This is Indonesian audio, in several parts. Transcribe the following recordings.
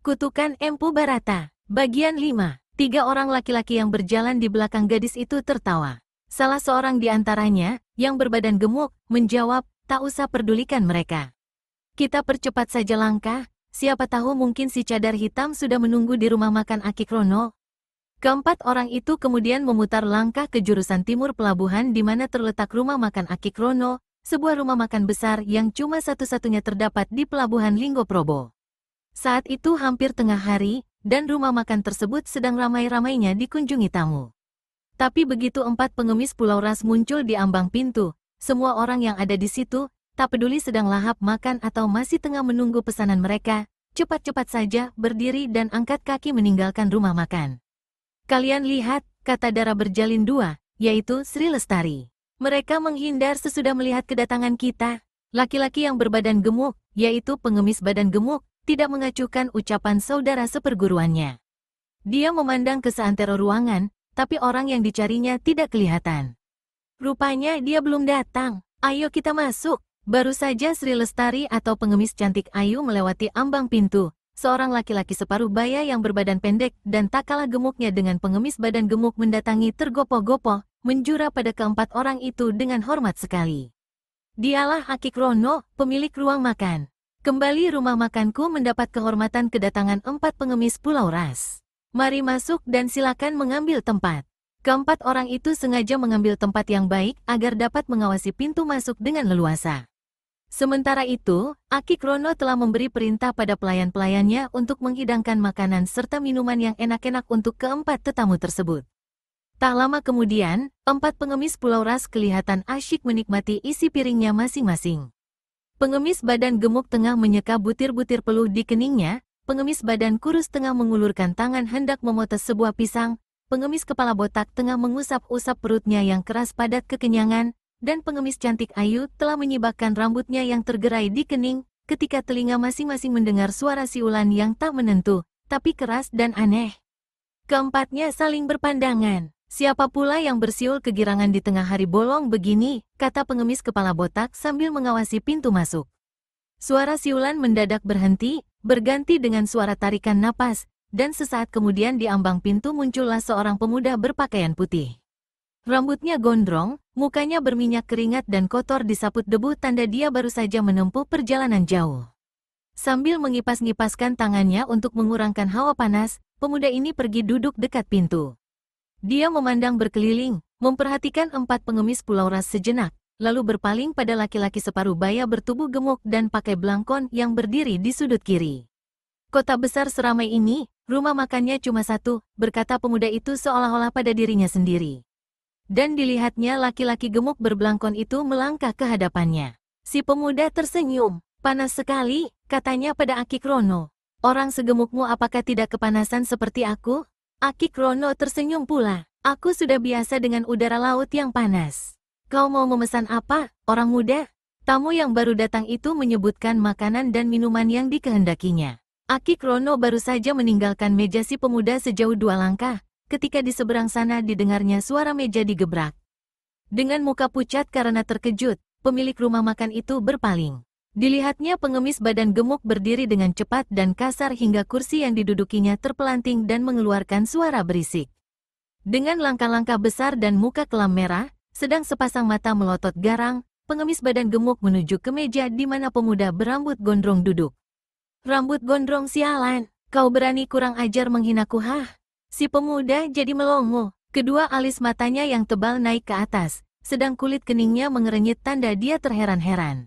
Kutukan Empu Barata. Bagian 5. 3 orang laki-laki yang berjalan di belakang gadis itu tertawa. Salah seorang di antaranya, yang berbadan gemuk, menjawab, tak usah pedulikan mereka. Kita percepat saja langkah, siapa tahu mungkin si cadar hitam sudah menunggu di rumah makan Aki Krono. Keempat orang itu kemudian memutar langkah ke jurusan timur pelabuhan di mana terletak rumah makan Aki Krono, sebuah rumah makan besar yang cuma satu-satunya terdapat di pelabuhan Linggo Probo. Saat itu hampir tengah hari, dan rumah makan tersebut sedang ramai-ramainya dikunjungi tamu. Tapi begitu 4 pengemis Pulau Ras muncul di ambang pintu, semua orang yang ada di situ, tak peduli sedang lahap makan atau masih tengah menunggu pesanan mereka, cepat-cepat saja berdiri dan angkat kaki meninggalkan rumah makan. Kalian lihat, kata Dara berjalin dua, yaitu Sri Lestari. Mereka menghindar sesudah melihat kedatangan kita. Laki-laki yang berbadan gemuk, yaitu pengemis badan gemuk, tidak mengacuhkan ucapan saudara seperguruannya. Dia memandang ke seantero ruangan, tapi orang yang dicarinya tidak kelihatan. Rupanya dia belum datang. Ayo kita masuk. Baru saja Sri Lestari atau pengemis cantik ayu melewati ambang pintu. Seorang laki-laki separuh baya yang berbadan pendek dan tak kalah gemuknya dengan pengemis badan gemuk mendatangi tergopoh-gopoh, menjura pada keempat orang itu dengan hormat sekali. Dialah Aki Krono, pemilik ruang makan. Kembali rumah makanku mendapat kehormatan kedatangan 4 pengemis Pulau Ras. Mari masuk dan silakan mengambil tempat. Keempat orang itu sengaja mengambil tempat yang baik agar dapat mengawasi pintu masuk dengan leluasa. Sementara itu, Aki Krono telah memberi perintah pada pelayan-pelayannya untuk menghidangkan makanan serta minuman yang enak-enak untuk keempat tetamu tersebut. Tak lama kemudian, 4 pengemis Pulau Ras kelihatan asyik menikmati isi piringnya masing-masing. Pengemis badan gemuk tengah menyeka butir-butir peluh di keningnya, pengemis badan kurus tengah mengulurkan tangan hendak memotes sebuah pisang, pengemis kepala botak tengah mengusap-usap perutnya yang keras padat kekenyangan, dan pengemis cantik ayu telah menyibakkan rambutnya yang tergerai di kening, ketika telinga masing-masing mendengar suara siulan yang tak menentu, tapi keras dan aneh. Keempatnya saling berpandangan. Siapa pula yang bersiul kegirangan di tengah hari bolong begini, kata pengemis kepala botak sambil mengawasi pintu masuk. Suara siulan mendadak berhenti, berganti dengan suara tarikan napas, dan sesaat kemudian di ambang pintu muncullah seorang pemuda berpakaian putih. Rambutnya gondrong, mukanya berminyak keringat dan kotor disaput debu tanda dia baru saja menempuh perjalanan jauh. Sambil mengipas-ngipaskan tangannya untuk mengurangkan hawa panas, pemuda ini pergi duduk dekat pintu. Dia memandang berkeliling, memperhatikan 4 pengemis Pulau Ras sejenak, lalu berpaling pada laki-laki separuh baya bertubuh gemuk dan pakai belangkon yang berdiri di sudut kiri. Kota besar seramai ini, rumah makannya cuma satu, berkata pemuda itu seolah-olah pada dirinya sendiri. Dan dilihatnya laki-laki gemuk berbelangkon itu melangkah ke hadapannya. Si pemuda tersenyum, panas sekali, katanya pada Aki Krono. Orang segemukmu apakah tidak kepanasan seperti aku? Aki Krono tersenyum pula. Aku sudah biasa dengan udara laut yang panas. Kau mau memesan apa, orang muda? Tamu yang baru datang itu menyebutkan makanan dan minuman yang dikehendakinya. Aki Krono baru saja meninggalkan meja si pemuda sejauh 2 langkah, ketika di seberang sana didengarnya suara meja digebrak. Dengan muka pucat karena terkejut, pemilik rumah makan itu berpaling. Dilihatnya pengemis badan gemuk berdiri dengan cepat dan kasar hingga kursi yang didudukinya terpelanting dan mengeluarkan suara berisik. Dengan langkah-langkah besar dan muka kelam merah, sedang sepasang mata melotot garang, pengemis badan gemuk menuju ke meja di mana pemuda berambut gondrong duduk. Rambut gondrong sialan, kau berani kurang ajar menghinaku hah? Si pemuda jadi melongo, kedua alis matanya yang tebal naik ke atas, sedang kulit keningnya mengerenyit tanda dia terheran-heran.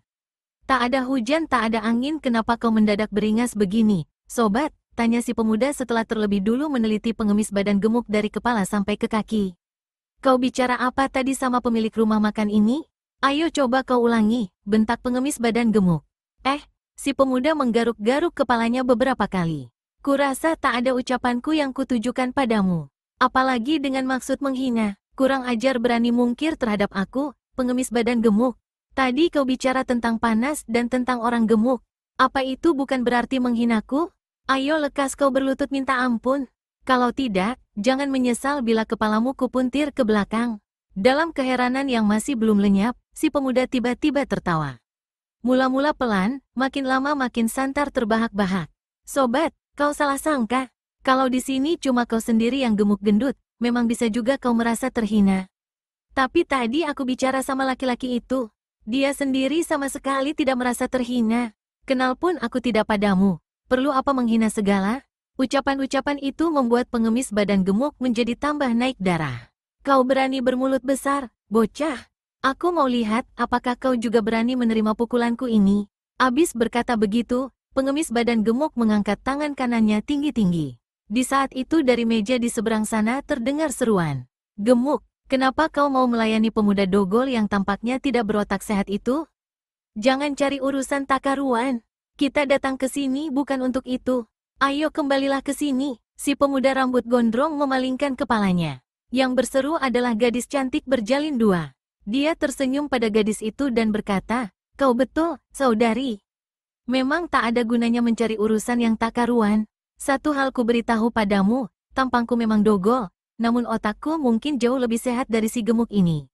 Tak ada hujan, tak ada angin, kenapa kau mendadak beringas begini, sobat? Tanya si pemuda setelah terlebih dulu meneliti pengemis badan gemuk dari kepala sampai ke kaki. Kau bicara apa tadi sama pemilik rumah makan ini? Ayo coba kau ulangi, bentak pengemis badan gemuk. Si pemuda menggaruk-garuk kepalanya beberapa kali. Kurasa tak ada ucapanku yang kutujukan padamu. Apalagi dengan maksud menghina, kurang ajar berani mungkir terhadap aku, pengemis badan gemuk. Tadi kau bicara tentang panas dan tentang orang gemuk. Apa itu bukan berarti menghinaku? Ayo lekas kau berlutut minta ampun. Kalau tidak, jangan menyesal bila kepalamu kupuntir ke belakang. Dalam keheranan yang masih belum lenyap, si pemuda tiba-tiba tertawa. Mula-mula pelan, makin lama makin santar terbahak-bahak. Sobat, Kau salah sangka. Kalau di sini cuma kau sendiri yang gemuk gendut, memang bisa juga kau merasa terhina. Tapi tadi aku bicara sama laki-laki itu. Dia sendiri sama sekali tidak merasa terhina. Kenal pun aku tidak padamu. Perlu apa menghina segala? Ucapan-ucapan itu membuat pengemis badan gemuk menjadi tambah naik darah. Kau berani bermulut besar, bocah. Aku mau lihat apakah kau juga berani menerima pukulanku ini. Abis berkata begitu, pengemis badan gemuk mengangkat tangan kanannya tinggi-tinggi. Di saat itu dari meja di seberang sana terdengar seruan. Gemuk, kenapa kau mau melayani pemuda dogol yang tampaknya tidak berotak sehat itu? Jangan cari urusan takaruan. Kita datang ke sini bukan untuk itu. Ayo kembalilah ke sini. Si pemuda rambut gondrong memalingkan kepalanya. Yang berseru adalah gadis cantik berjalin dua. Dia tersenyum pada gadis itu dan berkata, "Kau betul, saudari. Memang tak ada gunanya mencari urusan yang tak karuan. Satu hal ku beritahu padamu, tampangku memang dogol, namun otakku mungkin jauh lebih sehat dari si gemuk ini."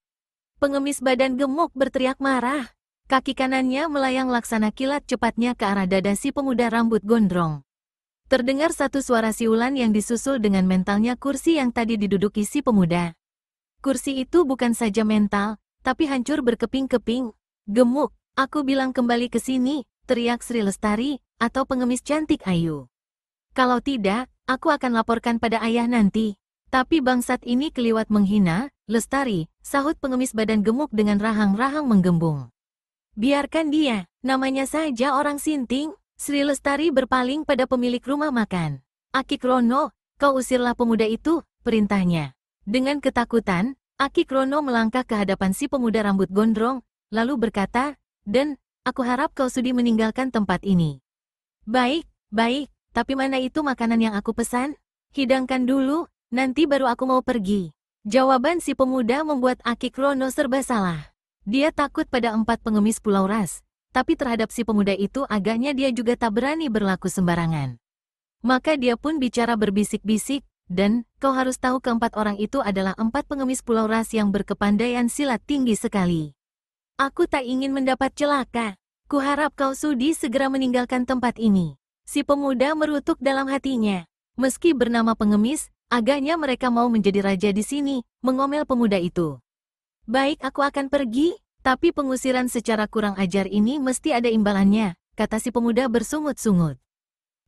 Pengemis badan gemuk berteriak marah. Kaki kanannya melayang laksana kilat cepatnya ke arah dada si pemuda rambut gondrong. Terdengar satu suara siulan yang disusul dengan mentalnya kursi yang tadi diduduki si pemuda. Kursi itu bukan saja mental, tapi hancur berkeping-keping. "Gemuk, aku bilang kembali ke sini," teriak Sri Lestari, atau pengemis cantik ayu. "Kalau tidak, aku akan laporkan pada ayah nanti." "Tapi bangsat ini keliwat menghina, Lestari," sahut pengemis badan gemuk dengan rahang-rahang menggembung. "Biarkan dia, namanya saja orang sinting." Sri Lestari berpaling pada pemilik rumah makan. "Aki Krono, kau usirlah pemuda itu," perintahnya. Dengan ketakutan, Aki Krono melangkah ke hadapan si pemuda rambut gondrong, lalu berkata, "Dan, aku harap kau sudi meninggalkan tempat ini." "Baik, baik, tapi mana itu makanan yang aku pesan? Hidangkan dulu, nanti baru aku mau pergi." Jawaban si pemuda membuat Aki Krono serba salah. Dia takut pada 4 pengemis Pulau Ras, tapi terhadap si pemuda itu agaknya dia juga tak berani berlaku sembarangan. Maka dia pun bicara berbisik-bisik, "Dan, kau harus tahu keempat orang itu adalah 4 pengemis Pulau Ras yang berkepandaian silat tinggi sekali. Aku tak ingin mendapat celaka. Kuharap kau sudi segera meninggalkan tempat ini." Si pemuda merutuk dalam hatinya. Meski bernama pengemis, agaknya mereka mau menjadi raja di sini, mengomel pemuda itu. "Baik, aku akan pergi, tapi pengusiran secara kurang ajar ini mesti ada imbalannya," kata si pemuda bersungut-sungut.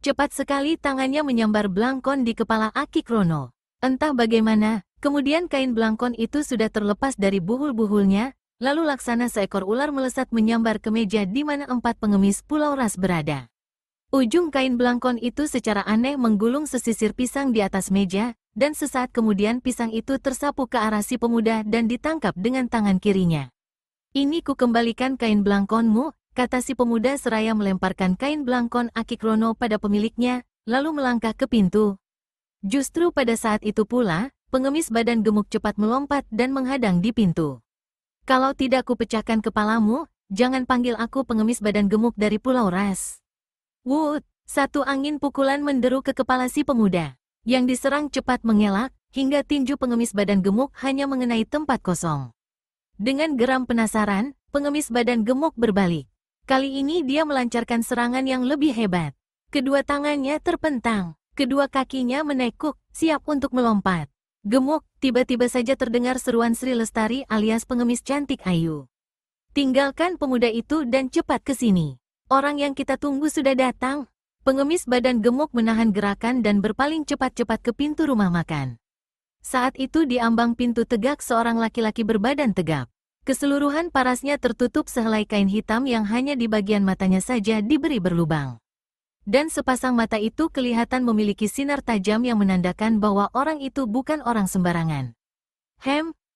Cepat sekali tangannya menyambar belangkon di kepala Aki Krono. Entah bagaimana, kemudian kain belangkon itu sudah terlepas dari buhul-buhulnya, lalu laksana seekor ular melesat menyambar ke meja di mana 4 pengemis Pulau Ras berada. Ujung kain belangkon itu secara aneh menggulung sesisir pisang di atas meja, dan sesaat kemudian pisang itu tersapu ke arah si pemuda dan ditangkap dengan tangan kirinya. "Ini ku kembalikan kain belangkonmu," kata si pemuda seraya melemparkan kain belangkon Aki Krono pada pemiliknya, lalu melangkah ke pintu. Justru pada saat itu pula, pengemis badan gemuk cepat melompat dan menghadang di pintu. "Kalau tidak ku pecahkan kepalamu, jangan panggil aku pengemis badan gemuk dari Pulau Ras." Wut! Satu angin pukulan menderu ke kepala si pemuda. Yang diserang cepat mengelak, hingga tinju pengemis badan gemuk hanya mengenai tempat kosong. Dengan geram penasaran, pengemis badan gemuk berbalik. Kali ini dia melancarkan serangan yang lebih hebat. Kedua tangannya terpentang, kedua kakinya menekuk, siap untuk melompat. Gemuk, tiba-tiba saja terdengar seruan Sri Lestari alias pengemis cantik ayu. "Tinggalkan pemuda itu dan cepat ke sini. Orang yang kita tunggu sudah datang." Pengemis badan gemuk menahan gerakan dan berpaling cepat-cepat ke pintu rumah makan. Saat itu di ambang pintu tegak seorang laki-laki berbadan tegap. Keseluruhan parasnya tertutup sehelai kain hitam yang hanya di bagian matanya saja diberi berlubang. Dan sepasang mata itu kelihatan memiliki sinar tajam yang menandakan bahwa orang itu bukan orang sembarangan.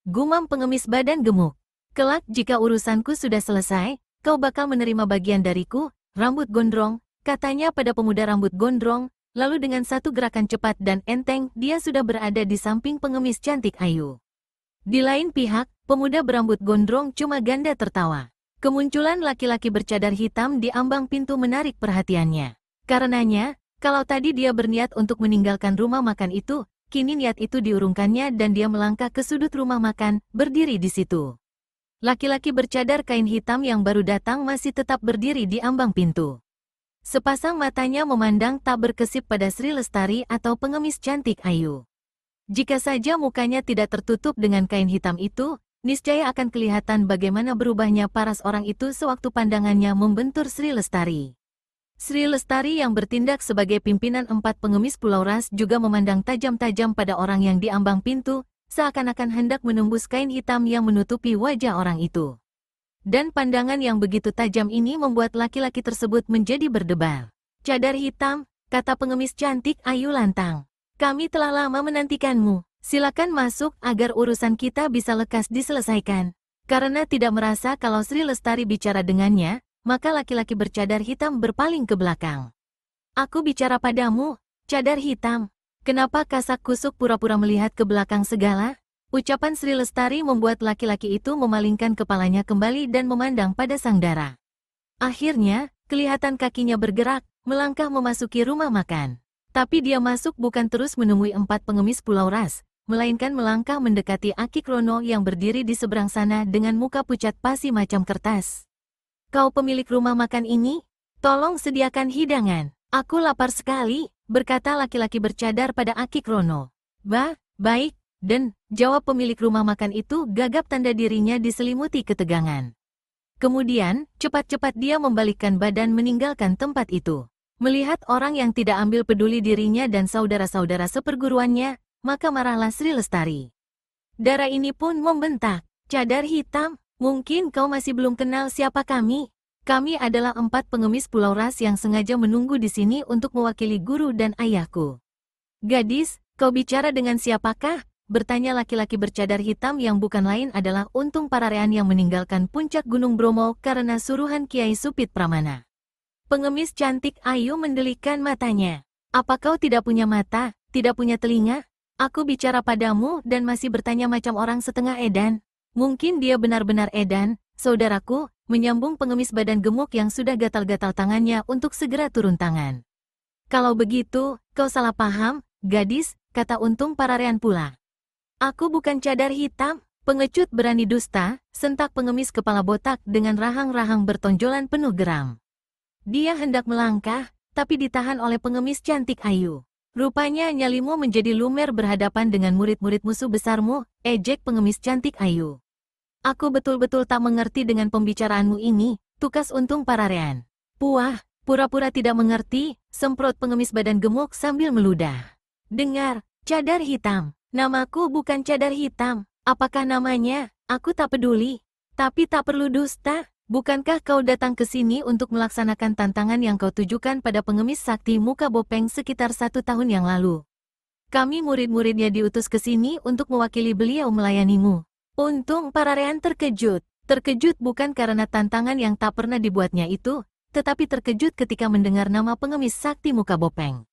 Gumam pengemis badan gemuk. "Kelak jika urusanku sudah selesai, kau bakal menerima bagian dariku, rambut gondrong," katanya pada pemuda rambut gondrong, lalu dengan satu gerakan cepat dan enteng dia sudah berada di samping pengemis cantik ayu. Di lain pihak, pemuda berambut gondrong cuma ganda tertawa. Kemunculan laki-laki bercadar hitam di ambang pintu menarik perhatiannya. Karenanya, kalau tadi dia berniat untuk meninggalkan rumah makan itu, kini niat itu diurungkannya dan dia melangkah ke sudut rumah makan, berdiri di situ. Laki-laki bercadar kain hitam yang baru datang masih tetap berdiri di ambang pintu. Sepasang matanya memandang tak berkesip pada Sri Lestari atau pengemis cantik ayu. Jika saja mukanya tidak tertutup dengan kain hitam itu, niscaya akan kelihatan bagaimana berubahnya paras orang itu sewaktu pandangannya membentur Sri Lestari. Sri Lestari yang bertindak sebagai pimpinan 4 pengemis Pulau Ras juga memandang tajam-tajam pada orang yang di ambang pintu, seakan-akan hendak menembus kain hitam yang menutupi wajah orang itu. Dan pandangan yang begitu tajam ini membuat laki-laki tersebut menjadi berdebar. "Cadar hitam," kata pengemis cantik ayu lantang. "Kami telah lama menantikanmu. Silakan masuk agar urusan kita bisa lekas diselesaikan." Karena tidak merasa kalau Sri Lestari bicara dengannya, maka laki-laki bercadar hitam berpaling ke belakang. "Aku bicara padamu, cadar hitam. Kenapa kasak kusuk pura-pura melihat ke belakang segala?" Ucapan Sri Lestari membuat laki-laki itu memalingkan kepalanya kembali dan memandang pada sang dara. Akhirnya, kelihatan kakinya bergerak, melangkah memasuki rumah makan. Tapi dia masuk bukan terus menemui 4 pengemis Pulau Ras, melainkan melangkah mendekati Aki Krono yang berdiri di seberang sana dengan muka pucat pasi macam kertas. "Kau pemilik rumah makan ini? Tolong sediakan hidangan. Aku lapar sekali," berkata laki-laki bercadar pada Aki Krono. Baik," dan jawab pemilik rumah makan itu gagap tanda dirinya diselimuti ketegangan. Kemudian, cepat-cepat dia membalikkan badan meninggalkan tempat itu. Melihat orang yang tidak ambil peduli dirinya dan saudara-saudara seperguruannya, maka marahlah Sri Lestari. Dara ini pun membentak, "Cadar hitam, mungkin kau masih belum kenal siapa kami. Kami adalah 4 pengemis Pulau Ras yang sengaja menunggu di sini untuk mewakili guru dan ayahku." "Gadis, kau bicara dengan siapakah?" bertanya laki-laki bercadar hitam yang bukan lain adalah Untung Pararean yang meninggalkan puncak Gunung Bromo karena suruhan Kiai Supit Pramana. Pengemis cantik ayu mendelikkan matanya. "Apa kau tidak punya mata, tidak punya telinga? Aku bicara padamu dan masih bertanya macam orang setengah edan." "Mungkin dia benar-benar edan, saudaraku," menyambung pengemis badan gemuk yang sudah gatal-gatal tangannya untuk segera turun tangan. "Kalau begitu, kau salah paham, gadis," kata Untung Pararean pula. "Aku bukan cadar hitam, pengecut berani dusta," sentak pengemis kepala botak dengan rahang-rahang bertonjolan penuh geram. Dia hendak melangkah, tapi ditahan oleh pengemis cantik ayu. "Rupanya nyalimu menjadi lumer berhadapan dengan murid-murid musuh besarmu," ejek pengemis cantik ayu. "Aku betul-betul tak mengerti dengan pembicaraanmu ini," tukas Untung Pararean. "Puah, pura-pura tidak mengerti," semprot pengemis badan gemuk sambil meludah. "Dengar, cadar hitam. Namaku bukan cadar hitam. Apakah namanya? Aku tak peduli. Tapi tak perlu dusta. Bukankah kau datang ke sini untuk melaksanakan tantangan yang kau tujukan pada pengemis sakti muka bopeng sekitar 1 tahun yang lalu? Kami murid-muridnya diutus ke sini untuk mewakili beliau melayanimu." Untung Pararean terkejut. Terkejut bukan karena tantangan yang tak pernah dibuatnya itu, tetapi terkejut ketika mendengar nama pengemis sakti muka bopeng.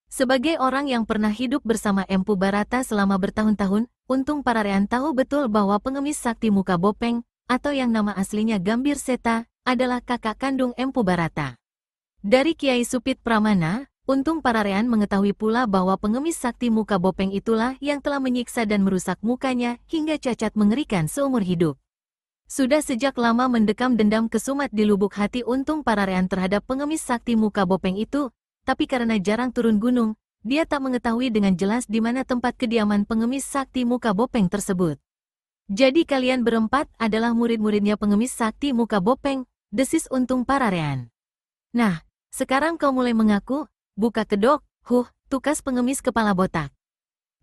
Sebagai orang yang pernah hidup bersama Empu Barata selama bertahun-tahun, Untung Pararean tahu betul bahwa pengemis sakti muka bopeng, atau yang nama aslinya Gambir Seta, adalah kakak kandung Empu Barata. Dari Kiai Supit Pramana, Untung Pararean mengetahui pula bahwa pengemis sakti muka bopeng itulah yang telah menyiksa dan merusak mukanya hingga cacat mengerikan seumur hidup. Sudah sejak lama mendekam dendam kesumat di lubuk hati Untung Pararean terhadap pengemis sakti muka bopeng itu, tapi karena jarang turun gunung, dia tak mengetahui dengan jelas di mana tempat kediaman pengemis sakti muka bopeng tersebut. "Jadi kalian berempat adalah murid-muridnya pengemis sakti muka bopeng," desis Untung Pararean. "Nah, sekarang kau mulai mengaku, buka kedok," tukas pengemis kepala botak.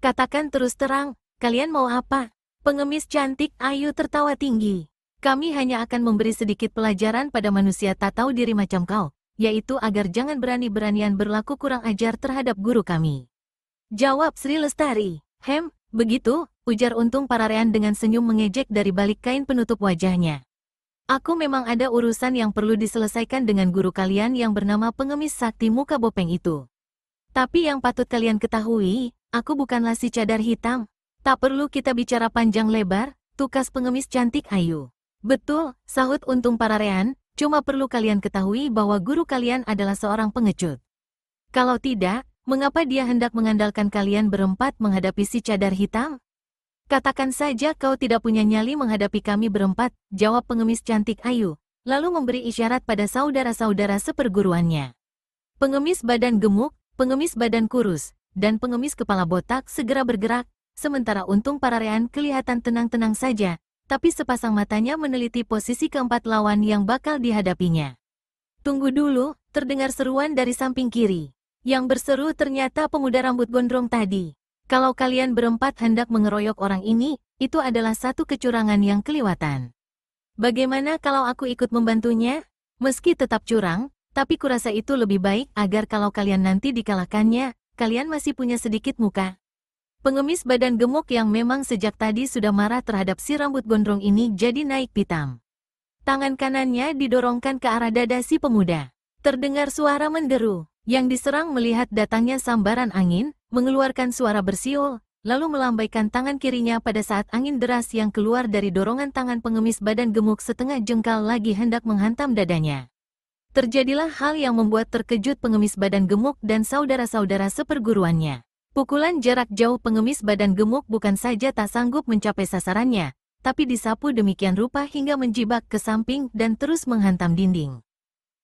"Katakan terus terang, kalian mau apa?" Pengemis cantik ayu tertawa tinggi. "Kami hanya akan memberi sedikit pelajaran pada manusia tak tahu diri macam kau, yaitu agar jangan berani-beranian berlaku kurang ajar terhadap guru kami," jawab Sri Lestari. Begitu," ujar Untung Pararean dengan senyum mengejek dari balik kain penutup wajahnya. "Aku memang ada urusan yang perlu diselesaikan dengan guru kalian yang bernama pengemis sakti muka bopeng itu. Tapi yang patut kalian ketahui, aku bukanlah si cadar hitam. Tak perlu kita bicara panjang lebar," tukas pengemis cantik ayu. "Betul," sahut Untung Pararean, "cuma perlu kalian ketahui bahwa guru kalian adalah seorang pengecut. Kalau tidak, mengapa dia hendak mengandalkan kalian berempat menghadapi si cadar hitam? Katakan saja kau tidak punya nyali menghadapi kami berempat," jawab pengemis cantik ayu, lalu memberi isyarat pada saudara-saudara seperguruannya. Pengemis badan gemuk, pengemis badan kurus, dan pengemis kepala botak segera bergerak, sementara Untung Pararean kelihatan tenang-tenang saja, tapi sepasang matanya meneliti posisi keempat lawan yang bakal dihadapinya. Tunggu dulu, terdengar seruan dari samping kiri. Yang berseru ternyata pemuda rambut gondrong tadi. Kalau kalian berempat hendak mengeroyok orang ini, itu adalah satu kecurangan yang kelewatan. Bagaimana kalau aku ikut membantunya? Meski tetap curang, tapi kurasa itu lebih baik agar kalau kalian nanti dikalahkannya, kalian masih punya sedikit muka. Pengemis badan gemuk yang memang sejak tadi sudah marah terhadap si rambut gondrong ini jadi naik pitam. Tangan kanannya didorongkan ke arah dada si pemuda. Terdengar suara menderu. Yang diserang melihat datangnya sambaran angin, mengeluarkan suara bersiul, lalu melambaikan tangan kirinya pada saat angin deras yang keluar dari dorongan tangan pengemis badan gemuk setengah jengkal lagi hendak menghantam dadanya. Terjadilah hal yang membuat terkejut pengemis badan gemuk dan saudara-saudara seperguruannya. Pukulan jarak jauh pengemis badan gemuk bukan saja tak sanggup mencapai sasarannya, tapi disapu demikian rupa hingga menjibak ke samping dan terus menghantam dinding.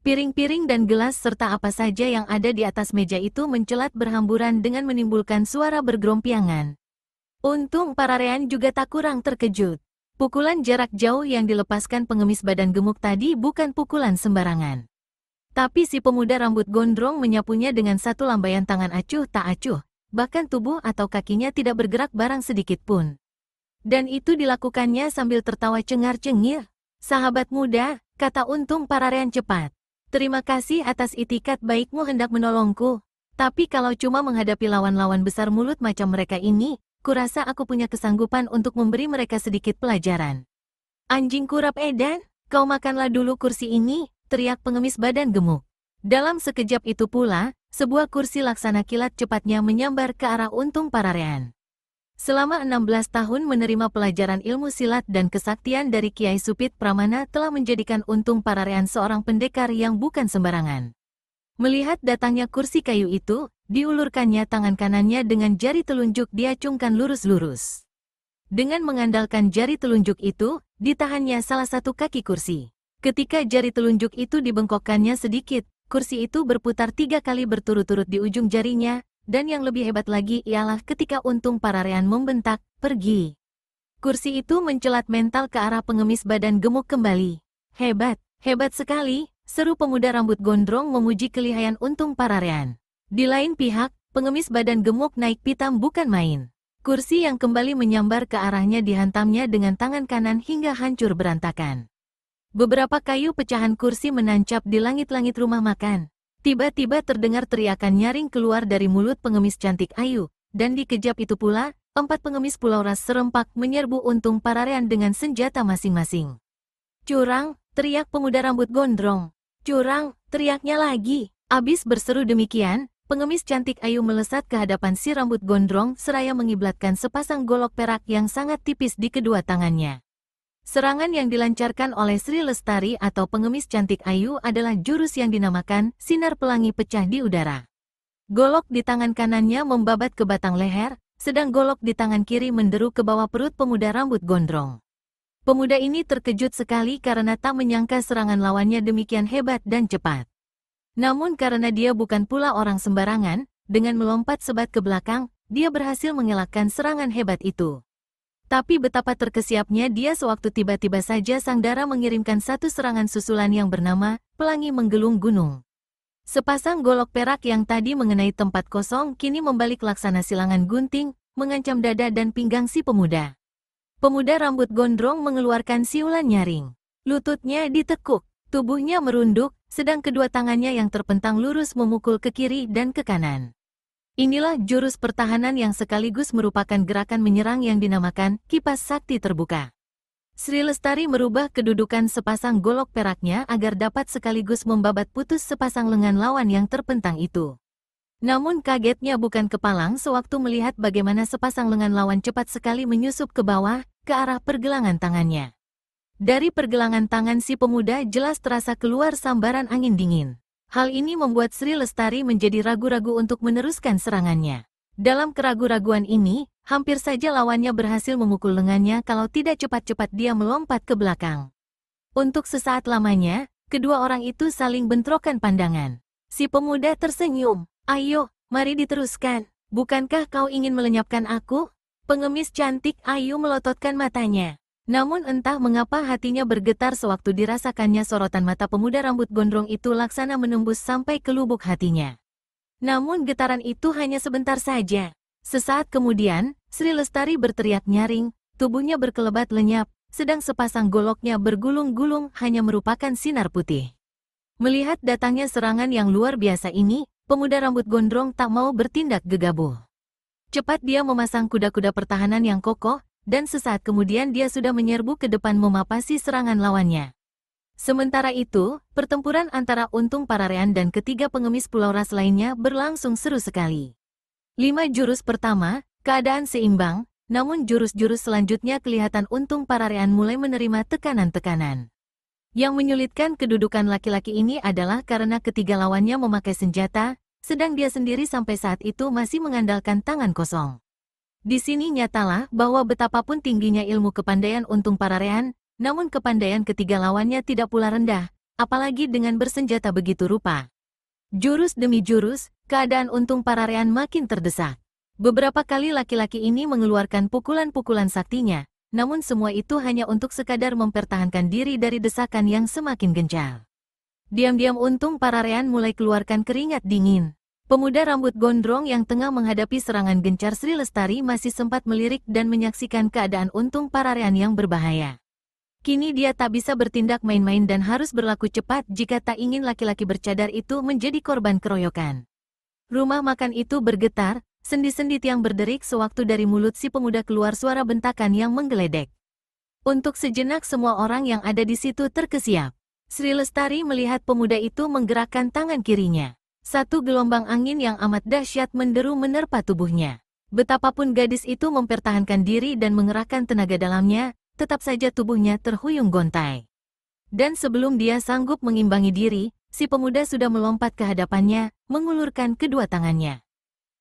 Piring-piring dan gelas serta apa saja yang ada di atas meja itu mencelat berhamburan dengan menimbulkan suara bergerompiangan. Untung Pararean juga tak kurang terkejut. Pukulan jarak jauh yang dilepaskan pengemis badan gemuk tadi bukan pukulan sembarangan. Tapi si pemuda rambut gondrong menyapunya dengan satu lambaian tangan acuh tak acuh, bahkan tubuh atau kakinya tidak bergerak barang sedikit pun. Dan itu dilakukannya sambil tertawa cengar-cengir. "Sahabat muda," kata Untung Pararean cepat. "Terima kasih atas itikat baikmu hendak menolongku. Tapi kalau cuma menghadapi lawan-lawan besar mulut macam mereka ini, kurasa aku punya kesanggupan untuk memberi mereka sedikit pelajaran." "Anjing kurap edan, kau makanlah dulu kursi ini," teriak pengemis badan gemuk. Dalam sekejap itu pula, sebuah kursi laksana kilat cepatnya menyambar ke arah Untung Pararean. Selama 16 tahun menerima pelajaran ilmu silat dan kesaktian dari Kiai Supit Pramana telah menjadikan Untung Pararean seorang pendekar yang bukan sembarangan. Melihat datangnya kursi kayu itu, diulurkannya tangan kanannya dengan jari telunjuk diacungkan lurus-lurus. Dengan mengandalkan jari telunjuk itu, ditahannya salah satu kaki kursi. Ketika jari telunjuk itu dibengkokkannya sedikit, kursi itu berputar 3 kali berturut-turut di ujung jarinya, dan yang lebih hebat lagi ialah ketika Untung Pararean membentak, "Pergi!" Kursi itu mencelat mental ke arah pengemis badan gemuk kembali. "Hebat, hebat sekali," seru pemuda rambut gondrong memuji kelihayan Untung Pararean. Di lain pihak, pengemis badan gemuk naik pitam bukan main. Kursi yang kembali menyambar ke arahnya dihantamnya dengan tangan kanan hingga hancur berantakan. Beberapa kayu pecahan kursi menancap di langit-langit rumah makan. Tiba-tiba terdengar teriakan nyaring keluar dari mulut pengemis cantik ayu, dan dikejap itu pula, 4 pengemis Pulau Ras serempak menyerbu Untung Pararean dengan senjata masing-masing. "Curang!" teriak pemuda rambut gondrong. "Curang!" teriaknya lagi. Abis berseru demikian, pengemis cantik ayu melesat ke hadapan si rambut gondrong seraya mengiblatkan sepasang golok perak yang sangat tipis di kedua tangannya. Serangan yang dilancarkan oleh Sri Lestari atau pengemis cantik ayu adalah jurus yang dinamakan sinar pelangi pecah di udara. Golok di tangan kanannya membabat ke batang leher, sedang golok di tangan kiri menderu ke bawah perut pemuda rambut gondrong. Pemuda ini terkejut sekali karena tak menyangka serangan lawannya demikian hebat dan cepat. Namun karena dia bukan pula orang sembarangan, dengan melompat sebat ke belakang, dia berhasil mengelakkan serangan hebat itu. Tapi betapa terkesiapnya dia sewaktu tiba-tiba saja sang dara mengirimkan satu serangan susulan yang bernama Pelangi Menggelung Gunung. Sepasang golok perak yang tadi mengenai tempat kosong kini membalik laksana silangan gunting, mengancam dada dan pinggang si pemuda. Pemuda rambut gondrong mengeluarkan siulan nyaring. Lututnya ditekuk, tubuhnya merunduk, sedang kedua tangannya yang terpentang lurus memukul ke kiri dan ke kanan. Inilah jurus pertahanan yang sekaligus merupakan gerakan menyerang yang dinamakan kipas sakti terbuka. Sri Lestari merubah kedudukan sepasang golok peraknya agar dapat sekaligus membabat putus sepasang lengan lawan yang terpentang itu. Namun kagetnya bukan kepalang sewaktu melihat bagaimana sepasang lengan lawan cepat sekali menyusup ke bawah, ke arah pergelangan tangannya. Dari pergelangan tangan si pemuda jelas terasa keluar sambaran angin dingin. Hal ini membuat Sri Lestari menjadi ragu-ragu untuk meneruskan serangannya. Dalam keragu-raguan ini, hampir saja lawannya berhasil memukul lengannya kalau tidak cepat-cepat dia melompat ke belakang. Untuk sesaat lamanya, kedua orang itu saling bentrokan pandangan. Si pemuda tersenyum. Ayo, mari diteruskan. Bukankah kau ingin melenyapkan aku? Pengemis cantik Ayu melototkan matanya. Namun entah mengapa hatinya bergetar sewaktu dirasakannya sorotan mata pemuda rambut gondrong itu laksana menembus sampai ke lubuk hatinya. Namun getaran itu hanya sebentar saja. Sesaat kemudian, Sri Lestari berteriak nyaring, tubuhnya berkelebat lenyap, sedang sepasang goloknya bergulung-gulung hanya merupakan sinar putih. Melihat datangnya serangan yang luar biasa ini, pemuda rambut gondrong tak mau bertindak gegabah. Cepat dia memasang kuda-kuda pertahanan yang kokoh, dan sesaat kemudian dia sudah menyerbu ke depan memapasi serangan lawannya. Sementara itu, pertempuran antara Untung Pararean dan ketiga pengemis Pulau Ras lainnya berlangsung seru sekali. 5 jurus pertama, keadaan seimbang, namun jurus-jurus selanjutnya kelihatan Untung Pararean mulai menerima tekanan-tekanan. Yang menyulitkan kedudukan laki-laki ini adalah karena ketiga lawannya memakai senjata, sedang dia sendiri sampai saat itu masih mengandalkan tangan kosong. Di sini nyatalah bahwa betapapun tingginya ilmu kepandaian Untung Pararean, namun kepandaian ketiga lawannya tidak pula rendah, apalagi dengan bersenjata begitu rupa. Jurus demi jurus, keadaan Untung Pararean makin terdesak. Beberapa kali laki-laki ini mengeluarkan pukulan-pukulan saktinya, namun semua itu hanya untuk sekadar mempertahankan diri dari desakan yang semakin gencar. Diam-diam Untung Pararean mulai keluarkan keringat dingin. Pemuda rambut gondrong yang tengah menghadapi serangan gencar Sri Lestari masih sempat melirik dan menyaksikan keadaan Untung Pararean yang berbahaya. Kini dia tak bisa bertindak main-main dan harus berlaku cepat jika tak ingin laki-laki bercadar itu menjadi korban keroyokan. Rumah makan itu bergetar, sendi-sendi tiang berderik sewaktu dari mulut si pemuda keluar suara bentakan yang menggeledek. Untuk sejenak semua orang yang ada di situ terkesiap. Sri Lestari melihat pemuda itu menggerakkan tangan kirinya. Satu gelombang angin yang amat dahsyat menderu menerpa tubuhnya. Betapapun gadis itu mempertahankan diri dan mengerahkan tenaga dalamnya, tetap saja tubuhnya terhuyung gontai. Dan sebelum dia sanggup mengimbangi diri, si pemuda sudah melompat ke hadapannya, mengulurkan kedua tangannya.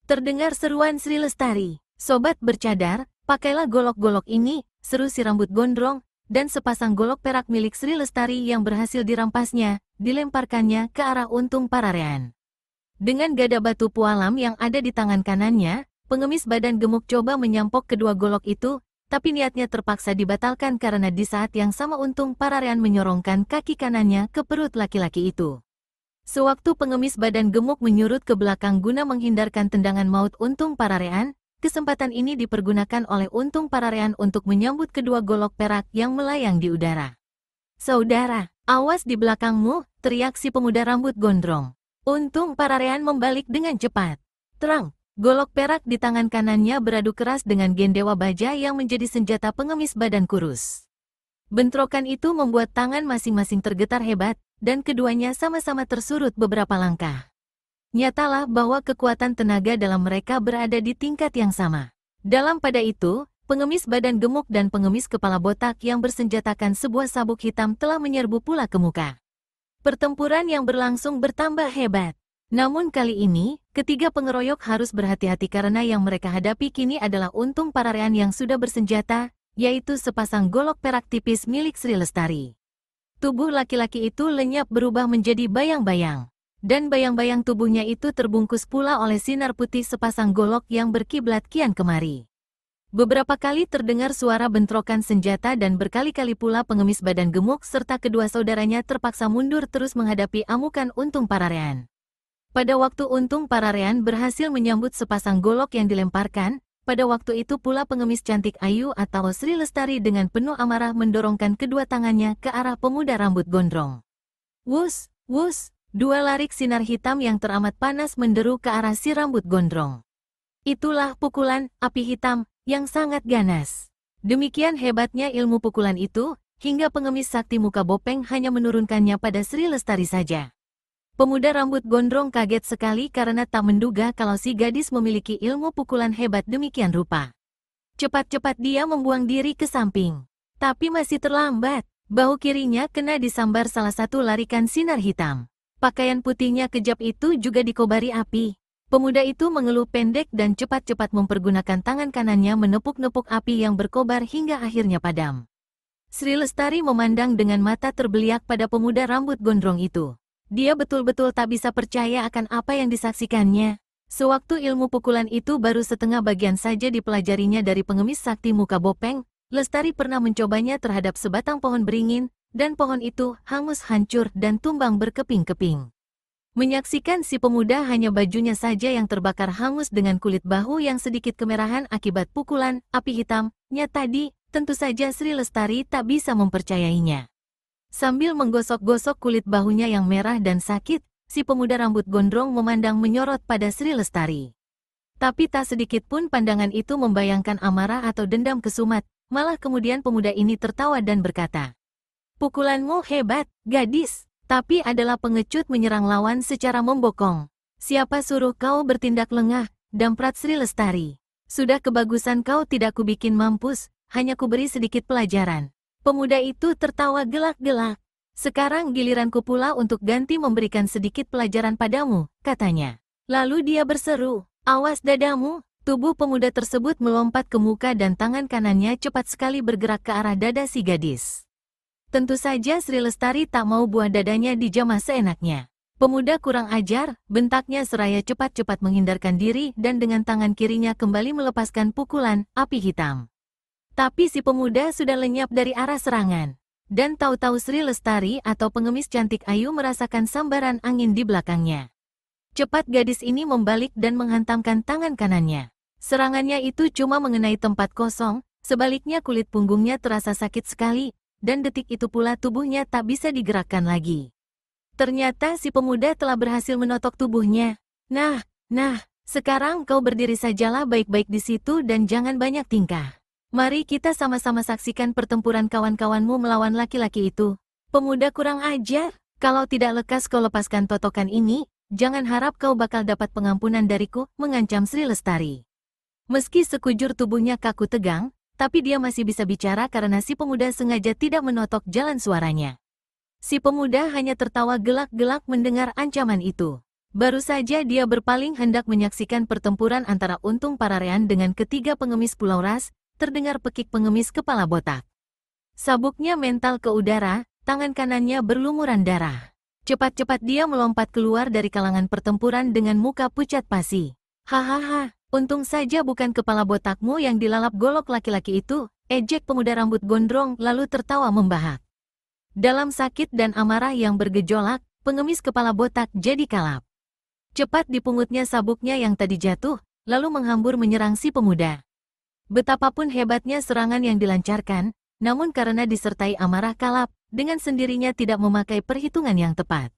Terdengar seruan Sri Lestari. Sobat bercadar, pakailah golok-golok ini, seru si rambut gondrong, dan sepasang golok perak milik Sri Lestari yang berhasil dirampasnya, dilemparkannya ke arah Untung Pararean. Dengan gada batu pualam yang ada di tangan kanannya, pengemis badan gemuk coba menyampok kedua golok itu, tapi niatnya terpaksa dibatalkan karena di saat yang sama Untung Pararean menyorongkan kaki kanannya ke perut laki-laki itu. Sewaktu pengemis badan gemuk menyurut ke belakang guna menghindarkan tendangan maut Untung Pararean, kesempatan ini dipergunakan oleh Untung Pararean untuk menyambut kedua golok perak yang melayang di udara. "Saudara, awas di belakangmu!" teriak si pemuda rambut gondrong. Untung Pararean membalik dengan cepat. Terang, golok perak di tangan kanannya beradu keras dengan gendewa baja yang menjadi senjata pengemis badan kurus. Bentrokan itu membuat tangan masing-masing tergetar hebat, dan keduanya sama-sama tersurut beberapa langkah. Nyatalah bahwa kekuatan tenaga dalam mereka berada di tingkat yang sama. Dalam pada itu, pengemis badan gemuk dan pengemis kepala botak yang bersenjatakan sebuah sabuk hitam telah menyerbu pula ke muka. Pertempuran yang berlangsung bertambah hebat. Namun kali ini, ketiga pengeroyok harus berhati-hati karena yang mereka hadapi kini adalah Untung Pararean yang sudah bersenjata, yaitu sepasang golok perak tipis milik Sri Lestari. Tubuh laki-laki itu lenyap berubah menjadi bayang-bayang. Dan bayang-bayang tubuhnya itu terbungkus pula oleh sinar putih sepasang golok yang berkiblat kian kemari. Beberapa kali terdengar suara bentrokan senjata dan berkali-kali pula pengemis badan gemuk serta kedua saudaranya terpaksa mundur terus menghadapi amukan Untung Pararean. Pada waktu Untung Pararean berhasil menyambut sepasang golok yang dilemparkan, pada waktu itu pula pengemis cantik Ayu atau Sri Lestari dengan penuh amarah mendorongkan kedua tangannya ke arah pemuda rambut gondrong. Wus, wus, dua larik sinar hitam yang teramat panas menderu ke arah si rambut gondrong. Itulah pukulan api hitam yang sangat ganas. Demikian hebatnya ilmu pukulan itu, hingga pengemis sakti muka bopeng hanya menurunkannya pada Sri Lestari saja. Pemuda rambut gondrong kaget sekali karena tak menduga kalau si gadis memiliki ilmu pukulan hebat demikian rupa. Cepat-cepat dia membuang diri ke samping. Tapi masih terlambat. Bahu kirinya kena disambar salah satu larikan sinar hitam. Pakaian putihnya kejap itu juga dikobari api. Pemuda itu mengeluh pendek dan cepat-cepat mempergunakan tangan kanannya menepuk-nepuk api yang berkobar hingga akhirnya padam. Sri Lestari memandang dengan mata terbeliak pada pemuda rambut gondrong itu. Dia betul-betul tak bisa percaya akan apa yang disaksikannya. Sewaktu ilmu pukulan itu baru setengah bagian saja dipelajarinya dari pengemis sakti muka bopeng, Lestari pernah mencobanya terhadap sebatang pohon beringin, dan pohon itu hangus hancur dan tumbang berkeping-keping. Menyaksikan si pemuda hanya bajunya saja yang terbakar hangus dengan kulit bahu yang sedikit kemerahan akibat pukulan api hitamnya tadi, tentu saja Sri Lestari tak bisa mempercayainya. Sambil menggosok-gosok kulit bahunya yang merah dan sakit, si pemuda rambut gondrong memandang menyorot pada Sri Lestari. Tapi tak sedikit pun pandangan itu membayangkan amarah atau dendam kesumat, malah kemudian pemuda ini tertawa dan berkata, "Pukulanmu hebat, gadis, tapi adalah pengecut menyerang lawan secara membokong. Siapa suruh kau bertindak lengah?" damprat Sri Lestari. "Sudah kebagusan kau tidak kubikin mampus, hanya kuberi sedikit pelajaran." Pemuda itu tertawa gelak-gelak. "Sekarang giliranku pula untuk ganti memberikan sedikit pelajaran padamu," katanya. Lalu dia berseru, "Awas dadamu!" Tubuh pemuda tersebut melompat ke muka dan tangan kanannya cepat sekali bergerak ke arah dada si gadis. Tentu saja Sri Lestari tak mau buah dadanya dijamah seenaknya. "Pemuda kurang ajar," bentaknya seraya cepat-cepat menghindarkan diri dan dengan tangan kirinya kembali melepaskan pukulan api hitam. Tapi si pemuda sudah lenyap dari arah serangan. Dan tahu-tahu Sri Lestari atau pengemis cantik ayu merasakan sambaran angin di belakangnya. Cepat gadis ini membalik dan menghantamkan tangan kanannya. Serangannya itu cuma mengenai tempat kosong, sebaliknya kulit punggungnya terasa sakit sekali, dan detik itu pula tubuhnya tak bisa digerakkan lagi. Ternyata si pemuda telah berhasil menotok tubuhnya. Nah, sekarang kau berdiri sajalah baik-baik di situ dan jangan banyak tingkah. Mari kita sama-sama saksikan pertempuran kawan-kawanmu melawan laki-laki itu. Pemuda kurang ajar, kalau tidak lekas kau lepaskan totokan ini, jangan harap kau bakal dapat pengampunan dariku, mengancam Sri Lestari. Meski sekujur tubuhnya kaku tegang, tapi dia masih bisa bicara karena si pemuda sengaja tidak menotok jalan suaranya. Si pemuda hanya tertawa gelak-gelak mendengar ancaman itu. Baru saja dia berpaling hendak menyaksikan pertempuran antara Untung Pararean dengan ketiga pengemis Pulau Ras, terdengar pekik pengemis kepala botak. Sabuknya mental ke udara, tangan kanannya berlumuran darah. Cepat-cepat dia melompat keluar dari kalangan pertempuran dengan muka pucat pasi. "Hahaha, untung saja bukan kepala botakmu yang dilalap golok laki-laki itu," ejek pemuda rambut gondrong lalu tertawa membahak. Dalam sakit dan amarah yang bergejolak, pengemis kepala botak jadi kalap. Cepat dipungutnya sabuknya yang tadi jatuh, lalu menghambur menyerang si pemuda. Betapapun hebatnya serangan yang dilancarkan, namun karena disertai amarah kalap, dengan sendirinya tidak memakai perhitungan yang tepat.